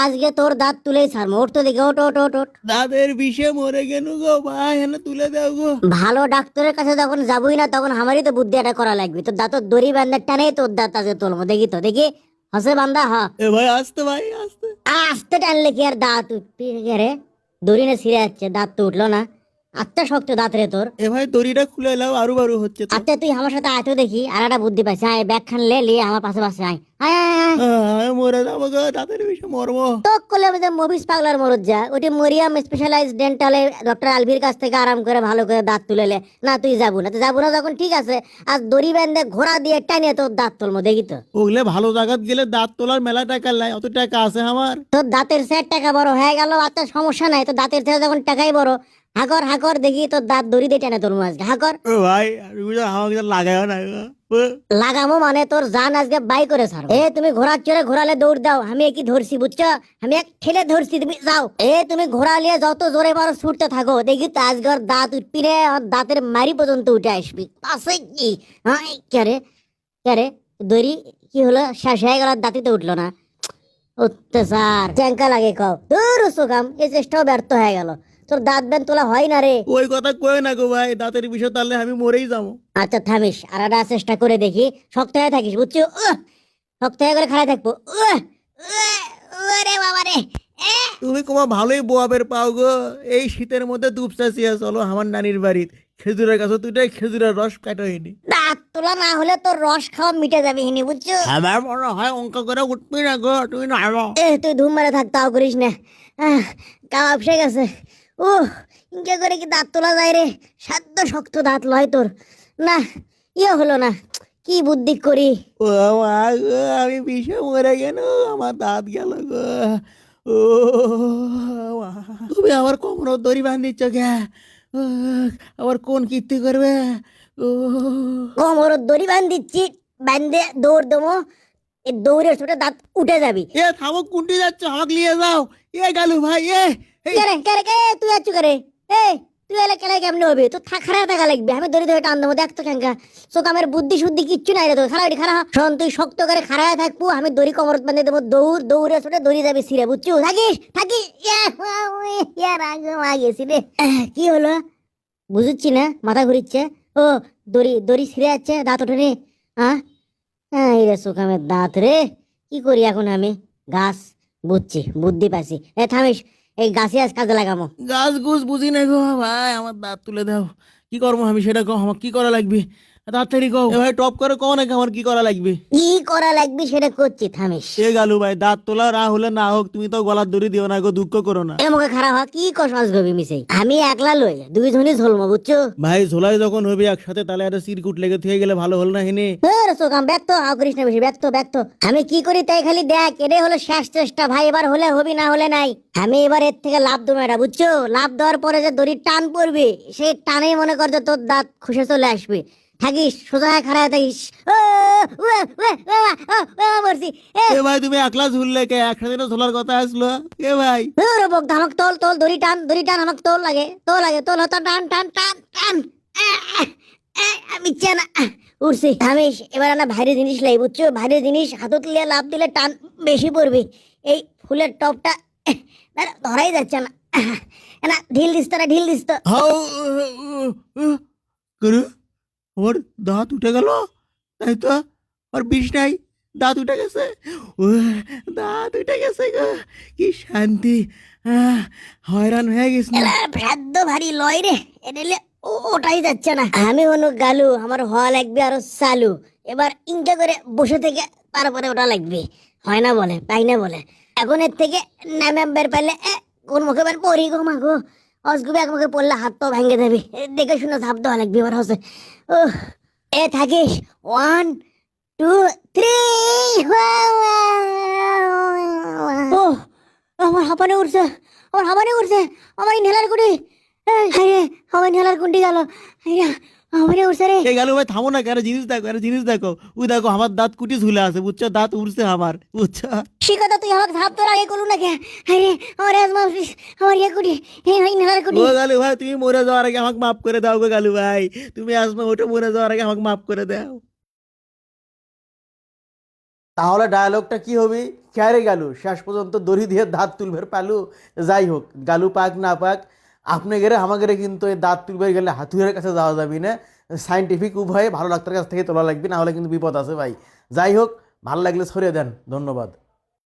আজকে তোর দাঁত তুলেই ছাড়বো। ওঠ তো দেখি, ওঠ ওঠ ওঠ ওঠ। দাঁতের বিষে মরে গেল গো ভাই, এনে তুলে দাও গো। ভালো ডাক্তারের কাছে যখন যাবই না তখন আমারই তো বুদ্ধি এটা করা লাগবে। তোর দাঁত দড়ি বান্ধা টানেই তোর দাঁত আজকে তুলবো। দেখি তো দেখি, হসে বান্ধা হ। এ ভাই আসতে, ভাই আসতে। আস্তে টানলে কি আর দাঁত উঠবি রে? দড়ি না ছিঁড়ে যাচ্ছে, দাঁত তো উঠলো না। আচ্ছা শক্ত দাঁত রে তোর। এ ভাই দড়িটা খুলে এলাও, আরু বারু হচ্ছে তো। আচ্ছা তুই আমার সাথে আয় তো দেখি, আর একটা বুদ্ধি পাইছি। আয় ব্যাগ খান লে আমার পাশে পাশে আয় আয় আয় আয়। আমি মরে যাবো গো, দাঁতের বিষে মরবো। তো করলে আমাদের মফিস পাগলার মরদ যা, ওটি মরিয়াম স্পেশালাইজ ডেন্টালে ডক্টর আলভির কাছ থেকে আরাম করে ভালো করে দাঁত তুলে লে। না তুই যাবো না, তুই যাবো না যখন ঠিক আছে, আজ দড়ি বেঁধে ঘোড়া দিয়ে টানিয়ে তোর দাঁত তুলবো দেখি তো। ওগুলো ভালো জায়গাত গেলে দাঁত তোলার মেলা টাকা লাই, অত টাকা আছে আমার। তোর দাঁতের সেট টাকা বড় হয়ে গেল, আচ্ছা সমস্যা নাই। তোর দাঁতের থেকে যখন টাকাই বড়, হাকর হাকর দেখি তোর দাঁত দড়ি দিয়ে টেনে তুলবো আজকে, হাকর। ও ভাই আমাকে লাগাও না গো। লাগামো মানে তোর জান আজকে বাই করে ছাড়ো। তুমি ঘোড়ার চড়ে ঘোরালে দৌড় দাও, আমি কি ধরছি বুঝছো? আমি এক ঠেলে ধরছি, তুমি যাও। তুমি ঘোড়া নিয়ে যত জোরে পারো ছুটতে থাকো, দেখি তো আজকে ওর দাঁত উঠবি রে, ওর দাঁতের মারি পর্যন্ত উঠে আসবি। আছে কি? হ্যাঁ কে রে দড়ি কি হলো? শেষ হয়ে গেল, দাঁতই তো উঠলো না। অত্যাচার চ্যাঙ্কা লাগে কও তোর সুকাম, এই চেষ্টাও ব্যর্থ হয়ে গেল। তোর দাঁত বেন তোলা হয় না রে। ওই কথা কই না গো ভাই, দাঁতের বিষে তাহলে আমি মরেই যাবো। আচ্ছা থামিস, আর একটা চেষ্টা করে দেখি। শক্ত হয়ে থাকিস বুঝছো? শক্ত হয়ে করে খাড়া থাকবো। ওরে বাবা রে। তুমি তোমা ভালোই বোয়াবের পাও গো। এই শীতের মধ্যে দুপচাচিয়া চলো আমার নানির বাড়ির খেজুরের গাছ, তুইটাই খেজুরের রস কাটো হয়নি। দাঁত তোলা না হলে তোর রস খাওয়া মিটে যাবে হিনি বুঝছো? আমার মনে হয় অঙ্ক করে উঠবি না গো, তুমি নামো। তুই ধুম মারে থাক, তাও করিস না। কাও আপসে গেছে। ইনকে করে কি দাঁত তোলা যায় রে? সাধ্য শক্ত দাঁত লয় তোর। না, হলো না। কি বুদ্ধি করি। ও মা গো, আমি বিষে মরে গেল, আমার দাঁত গেল গো। ও মা। তুমি আমার কোমর দড়ি বান্ধিচ্ছ কে? ও, আমার কোন কীর্তি করবে? ও কোমর দড়ি বান্ধিচ্ছি, বান্ধে দৌড় দেবো। এই দৌড়ের ছোটে দাঁত উঠে যাবি। এ থামো, কুন্টি যাচ্ছ, আমাকে নিয়ে যাও। এ গেল ভাই, এই কেরে কেরে কে তুই আছো করে? তুই এলে কেলে কেমনে হবে? তো খাড়া থাকা লাগবে, আমি ধরে ধরে টান দেবো। দেখ তো কেঙ্কা চোকামের বুদ্ধি শুদ্ধি কিচ্ছু নাই রে তোর। খাড়া শোন, তুই শক্ত করে খাড়ায় থাকবো, আমি দড়ি কোমর বান্ধে দেবো। দৌড়ে ছোটে দড়ি যাবে ছিঁড়ে বুঝছো? থাকিস থাকিস। গেছি রে। কি হলো বুঝছি না, মাথা ঘুরিচ্ছে। ও দড়ি দড়ি ছিঁড়ে যাচ্ছে, দাঁত ওঠে রে। হ্যাঁ এই রে চোকামের দাঁত রে। কি করি এখন আমি? গাছ, বুঝছি, বুদ্ধি পাইছি। থামিস, এই গাছে আজ কাজে লাগামো। গাছ গুছ বুঝি না গো ভাই, আমার দাঁত তুলে দাও। কি করবো আমি সেটা কও, আমার কি করা লাগবে তাড়াতাড়ি কও। এ ভাই টপ করে কও নাকি আমার কি করা লাগবে। কি করা লাগবে সেটা করছি, থামিস। এ গালু ভাই, দাঁত তোলা না হলে না হোক, তুমি তো গলার দড়ি দিও না গো, দুঃখ করো না। মুখে খারাপ হয় কি কসমাস গবি মিশাই? আমি একলা লই, দুই জনই ঝলমো বুঝছো? ভাই ঝোলাই যখন হবে একসাথে, তাহলে একটা সিরকুট লেগে থেকে গেলে ভালো হল না হেনে। চোখাম ব্যক্ত হাও করিস না বেশি, ব্যক্ত। আমি কি করি তাই খালি দেখ, এটাই হলো শেষ চেষ্টা ভাই। এবার হলে হবি, না হলে নাই। আমি এবার এর থেকে লাভ দেবো এটা বুঝছো? লাভ দেওয়ার পরে যে দড়ির টান পড়বে, সেই টানেই মনে কর যে তোর দাঁত খুশে চলে আসবে। থাকিস সোজা হয়ে খাড়া থাকিস। মরছি। এ ভাই তুমি একলা ঝুললে কে? একসাথে তো ঝোলার কথা আসলো। এ ভাই বকদা আমাকে তোল তোল, দড়ি টান আমাকে তোল লাগে, তোল হতো, টান টান টান টান। আমি চেনা উঠছি। থামিস, এবার না ভারী জিনিস লাই বুঝছো? ভারী জিনিস হাতত লিয়ে লাভ দিলে টান বেশি পড়বে। এই ফুলের টপটা ধরাই যাচ্ছে না। না ঢিল দিস তো, ঢিল দিস তো। হাও করু, ওর দাঁত উঠে গেল। তাই তো, আর বিষ নাই, দাঁত উঠে গেছে। ও দাঁত উঠে গেছে গো, কি শান্তি। হয়রান হয়ে গেছি। ভ্রাদ্য ভারী লয় রে, এটা ওটাই যাচ্ছে না। আমি হনু গালু, আমার হওয়া লাগবে আরো চালু। এবার ইনকা করে বসে থেকে তারপরে ওটা লাগবে। হয় না বলে, পাই না বলে। এখন এর থেকে নামে বের পাইলে কোন মুখে বের পড়ি গো মা গো। অসগুবে এক মুখে পড়লে হাত তো ভেঙে দেবে। দেখে শুনে ঝাপ দেওয়া লাগবে এবার হচ্ছে। ও থাকিস, 1 2 3। ও আমার হাঁপানি উঠছে, আমার ইনহেলার কুটি। আরে আমার ইনহেলার কুটি গেল। আমার উঠছে রে। এই গেল ভাই, থামো না, কেন জিনিস দেখো, জিনিস দেখো। ওই দেখো আমার দাঁত কুটি ঝুলে আছে বুঝছো, দাঁত উঠছে আমার বুঝছো। শিকাতা তুই আমাকে ঝাপ তোর আগে করলু না কে? আরে আমার আজমা, আমার কুটি, ইনহেলার কুটি। ও গালু ভাই, তুমি মরে যাওয়ার আগে আমাকে মাফ করে দাও গো গালু ভাই। তুমি আসমা ওটা মরে যাওয়ার আগে আমাকে মাফ করে দাও। তাহলে ডায়ালগটা কি হবে? ক্যারে গেল শেষ পর্যন্ত দড়ি দিয়ে দাঁত তুলবের পালু। যাই হোক, গালু পাক না পাক, আপনি গেলে আমাকে কিন্তু এই দাঁত তুলবে গেলে হাতুড়ের কাছে যাওয়া যাবে না, সাইন্টিফিক উপায়ে ভালো ডাক্তারের কাছ থেকে তোলা লাগবে, না হলে কিন্তু বিপদ আছে ভাই। যাই হোক, ভালো লাগলে ছড়িয়ে দেন। ধন্যবাদ।